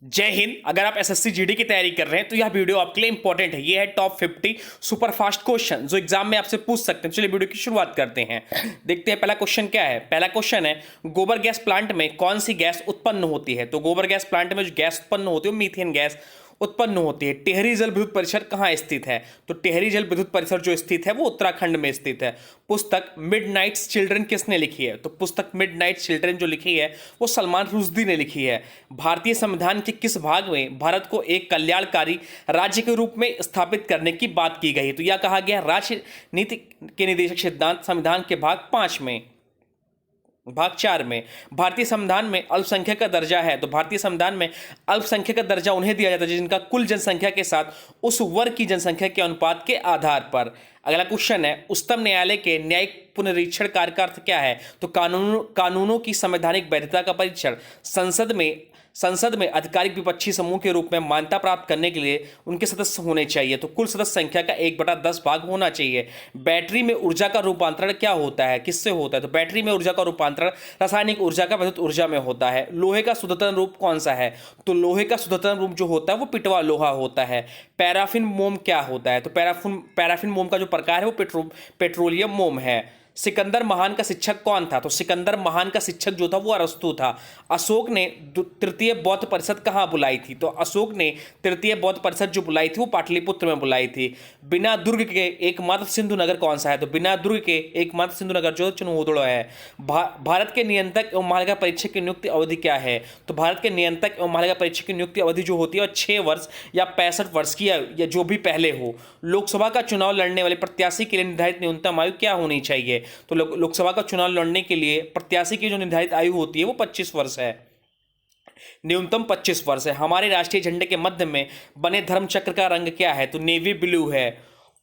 जय हिंद। अगर आप एसएससी जीडी की तैयारी कर रहे हैं तो यह वीडियो आपके लिए इंपॉर्टेंट है। ये है टॉप 50 सुपर फास्ट क्वेश्चन जो एग्जाम में आपसे पूछ सकते हैं। चलिए वीडियो की शुरुआत करते हैं। देखते हैं पहला क्वेश्चन क्या है। पहला क्वेश्चन है, गोबर गैस प्लांट में कौन सी गैस उत्पन्न होती है। तो गोबर गैस प्लांट में जो गैस उत्पन्न होती है वो मीथेन गैस उत्पन्न होती है। टिहरी जल विद्युत परिसर कहाँ स्थित है। तो टिहरी जल विद्युत परिसर जो स्थित है वो उत्तराखंड में स्थित है। पुस्तक मिडनाइट्स चिल्ड्रन किसने लिखी है। तो पुस्तक मिडनाइट चिल्ड्रन जो लिखी है वो सलमान रुश्दी ने लिखी है। भारतीय संविधान के किस भाग में भारत को एक कल्याणकारी राज्य के रूप में स्थापित करने की बात की गई। तो यह कहा गया राजनीति के निदेशक सिद्धांत संविधान के भाग 4 में। भारतीय संविधान में अल्पसंख्यक का दर्जा है। तो भारतीय संविधान में अल्पसंख्यक का दर्जा उन्हें दिया जाता है जिनका कुल जनसंख्या के साथ उस वर्ग की जनसंख्या के अनुपात के आधार पर। अगला क्वेश्चन है, उच्चतम न्यायालय के न्यायिक पुनरीक्षण कार्य का अर्थ क्या है। तो कानूनों की संवैधानिक वैधता का परीक्षण संसद में आधिकारिक विपक्षी समूह के रूप में मान्यता प्राप्त करने के लिए उनके सदस्य होने चाहिए। तो कुल सदस्य संख्या का 1/10 भाग होना चाहिए। बैटरी में ऊर्जा का रूपांतरण क्या होता है, किससे होता है। तो बैटरी में ऊर्जा का रूपांतरण रासायनिक ऊर्जा का विद्युत ऊर्जा में होता है। लोहे का शुद्धतम रूप कौन सा है। तो लोहे का शुद्धतम रूप जो होता है वो पिटवा लोहा होता है। पैराफिन मोम क्या होता है। तो पैराफिन मोम का जो प्रकार है वो पेट्रोलियम मोम है। सिकंदर महान का शिक्षक कौन था। तो सिकंदर महान का शिक्षक जो था वो अरस्तु था। अशोक ने तृतीय बौद्ध परिषद कहाँ बुलाई थी। तो अशोक ने तृतीय बौद्ध परिषद जो बुलाई थी वो पाटलिपुत्र में बुलाई थी। बिना दुर्ग के एकमात्र सिंधु नगर कौन सा है। तो बिना दुर्ग के एकमात्र सिंधु नगर जो चुनौदड़ है। भारत के नियंत्रक एवं महालेखा परीक्षक की नियुक्ति अवधि क्या है। तो भारत के नियंत्रक एवं महालेखा परीक्षक की नियुक्ति अवधि जो होती है 6 वर्ष या 65 वर्ष की या जो भी पहले हो। लोकसभा का चुनाव लड़ने वाले प्रत्याशी के लिए निर्धारित न्यूनतम आयु क्या होनी चाहिए। तो लोकसभा का चुनाव लड़ने के लिए प्रत्याशी की जो निर्धारित आयु होती है वो 25 वर्ष है, न्यूनतम 25 वर्ष है। हमारे राष्ट्रीय झंडे के मध्य में बने धर्म चक्र का रंग क्या है। तो नेवी ब्लू है।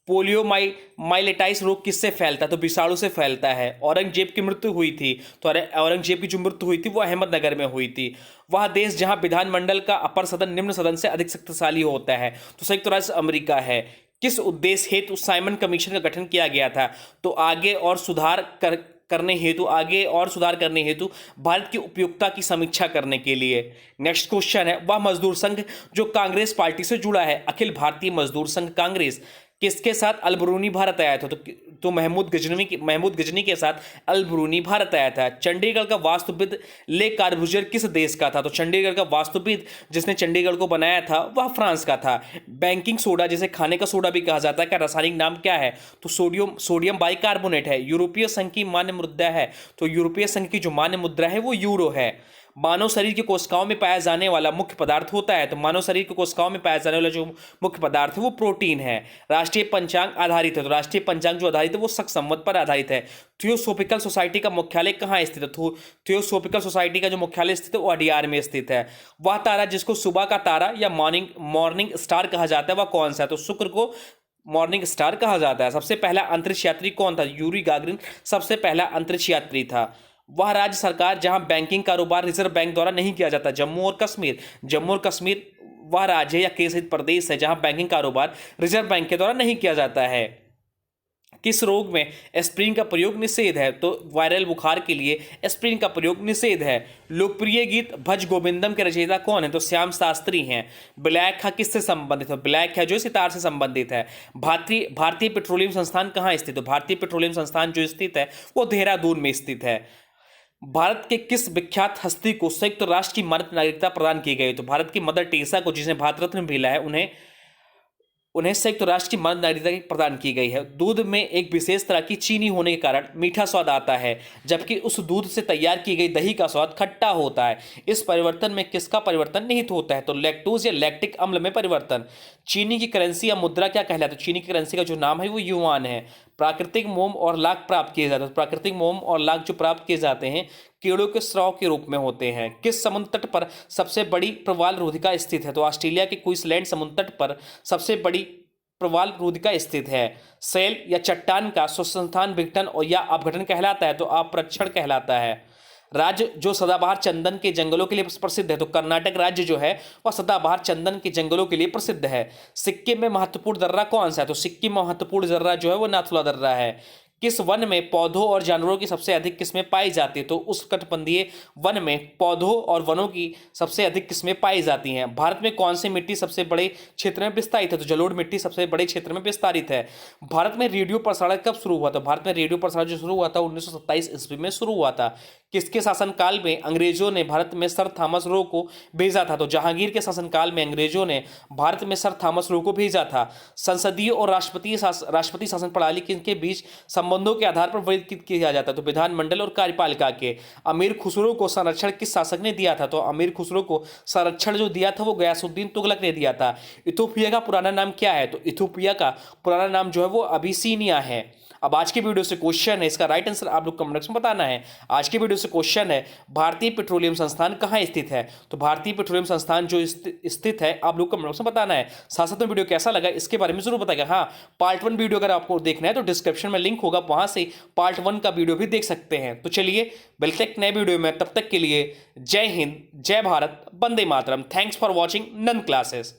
पोलियो माइलेटाइस रोग किससे फैलता है। तो विषाणु से फैलता है। औरंगजेब की मृत्यु हुई थी। तो औरंगजेब की जो मृत्यु हुई थी वो अहमदनगर में हुई थी। वह देश जहां विधानमंडल का अपर सदन निम्न सदन से अधिक शक्तिशाली होता है। तो संयुक्त राष्ट्र अमेरिका है। किस उद्देश्य हेतु साइमन कमीशन का गठन किया गया था। तो आगे और सुधार करने हेतु भारत की उपयुक्तता की समीक्षा करने के लिए। नेक्स्ट क्वेश्चन है, वह मजदूर संघ जो कांग्रेस पार्टी से जुड़ा है, अखिल भारतीय मजदूर संघ कांग्रेस, किसके साथ अलबरूनी भारत आया था। तो महमूद गजनी के साथ अलबरूनी भारत आया था। चंडीगढ़ का वास्तुविद ले कार्बुजियर किस देश का था। तो चंडीगढ़ का वास्तुविद जिसने चंडीगढ़ को बनाया था वह फ्रांस का था। बेकिंग सोडा जिसे खाने का सोडा भी कहा जाता है का रासायनिक नाम क्या है। तो सोडियम बाइकार्बोनेट है। यूरोपीय संघ की मान्य मुद्रा है। तो यूरोपीय संघ की जो मान्य मुद्रा है वो यूरो है। मानव शरीर की कोशिकाओं में पाया जाने वाला मुख्य पदार्थ होता है। तो मानव शरीर की कोशिकाओं में पाया जाने वाला जो मुख्य पदार्थ है वो प्रोटीन है। राष्ट्रीय पंचांग आधारित है। तो राष्ट्रीय पंचांग जो आधारित है वो शक संवत पर आधारित है। थियोसोफिकल सोसाइटी का मुख्यालय कहाँ स्थित है। तो थियोसोफिकल सोसाइटी का जो मुख्यालय स्थित है वो अडियार में स्थित है। वह तारा जिसको सुबह का तारा या मॉर्निंग स्टार कहा जाता है वह कौन सा है। तो शुक्र को मॉर्निंग स्टार कहा जाता है। सबसे पहला अंतरिक्ष यात्री कौन था। यूरी गागरिन सबसे पहला अंतरिक्ष यात्री था। वह राज्य सरकार जहां बैंकिंग कारोबार रिजर्व बैंक द्वारा नहीं किया जाता। जम्मू और कश्मीर वह राज्य या केंद्रशासित प्रदेश है जहां बैंकिंग कारोबार रिजर्व बैंक के द्वारा नहीं किया जाता है। किस रोग में एस्प्रिन का प्रयोग निषेध है। तो वायरल बुखार के लिए एस्प्रिन का प्रयोग निषेध है। लोकप्रिय गीत भज गोविंदम के रचयिता कौन है। तो श्याम शास्त्री हैं। ब्लैक है किससे संबंधित है। ब्लैक है जो सितार से संबंधित है। भारतीय पेट्रोलियम संस्थान कहाँ स्थित है। भारतीय पेट्रोलियम संस्थान जो स्थित है वो देहरादून में स्थित है। भारत के किस विख्यात हस्ती को संयुक्त राष्ट्र की मानव नागरिकता प्रदान की गई। तो भारत की मदर टेरेसा को जिसने भारत रत्न मिला है उन्हें संयुक्त राष्ट्र की मानव नागरिकता प्रदान की गई है। दूध में एक विशेष तरह की चीनी होने के कारण मीठा स्वाद आता है जबकि उस दूध से तैयार की गई दही का स्वाद खट्टा होता है। इस परिवर्तन में किसका परिवर्तन निहित होता है। तो लैक्टोज या लैक्टिक अम्ल में परिवर्तन। चीनी की करेंसी या मुद्रा क्या कहलाता है। तो चीनी की करेंसी का जो नाम है वो युआन है। प्राकृतिक मोम और लाख प्राप्त किए जाते हैं। प्राकृतिक मोम और लाख जो प्राप्त किए जाते हैं कीड़ों के स्राव के रूप में होते हैं। किस समुद्र तट पर सबसे बड़ी प्रवाल रोधिका स्थित है। तो ऑस्ट्रेलिया के क्वींसलैंड समुद्र तट पर सबसे बड़ी प्रवाल रोधिका स्थित है। सेल या चट्टान का स्वसंस्थान विघटन और या अपघटन कहलाता है। तो अपरक्षण कहलाता है। राज्य जो सदाबहार चंदन के जंगलों के लिए प्रसिद्ध है। तो कर्नाटक राज्य जो है वह सदाबहार चंदन के जंगलों के लिए प्रसिद्ध है। सिक्किम में महत्वपूर्ण दर्रा कौन सा है। तो सिक्किम में महत्वपूर्ण दर्रा जो है वो नाथुला दर्रा है। किस वन में पौधों और जानवरों की सबसे अधिक किस्में पाई जाती है? तो उष्णकटिबंधीय वन में पौधों और वनों की सबसे अधिक किस्में पाई जाती हैं। भारत में कौन सी मिट्टी सबसे बड़े क्षेत्र में विस्तारित है? तो जलोढ़ मिट्टी सबसे बड़े क्षेत्र में विस्तारित है। भारत में रेडियो प्रसारण कब शुरू हुआ था? भारत में रेडियो प्रसारण जो शुरू हुआ था 1927 ईस्वी में शुरू हुआ था। किसके शासनकाल में अंग्रेजों ने भारत में सर थॉमस रो को भेजा था? तो जहांगीर के शासनकाल में अंग्रेजों ने भारत में सर थॉमस रो को भेजा था। संसदीय और राष्ट्रपति शासन प्रणाली के बीच संबंधों के आधार पर वर्गीकृत किया जाता है? तो विधानमंडल और कार्यपालिका के। अमीर खुसरो को संरक्षण किस शासक ने दिया था? तो अमीर खुसरो को संरक्षण जो दिया था वो गयासुद्दीन तुगलक ने दिया था। इथोपिया का पुराना नाम क्या है? तो इथोपिया का पुराना नाम जो है वो अबिसिनिया है। अब आज की वीडियो से क्वेश्चन है, इसका राइट आंसर आप लोग कमेंट बॉक्स में बताना है। आज की वीडियो से क्वेश्चन है, भारतीय पेट्रोलियम संस्थान कहाँ स्थित है? तो भारतीय पेट्रोलियम संस्थान जो स्थित है आप लोग कमेंट बॉक्स में बताना है। साथ साथ में वीडियो कैसा लगा इसके बारे में जरूर बताइएगा। हाँ, पार्ट 1 वीडियो अगर आपको देखना है तो डिस्क्रिप्शन में लिंक होगा, वहां से पार्ट 1 का वीडियो भी देख सकते हैं। तो चलिए मिलते हैं एक नए वीडियो में, तब तक के लिए जय हिंद, जय भारत, वंदे मातरम। Thanks for watching Nand classes.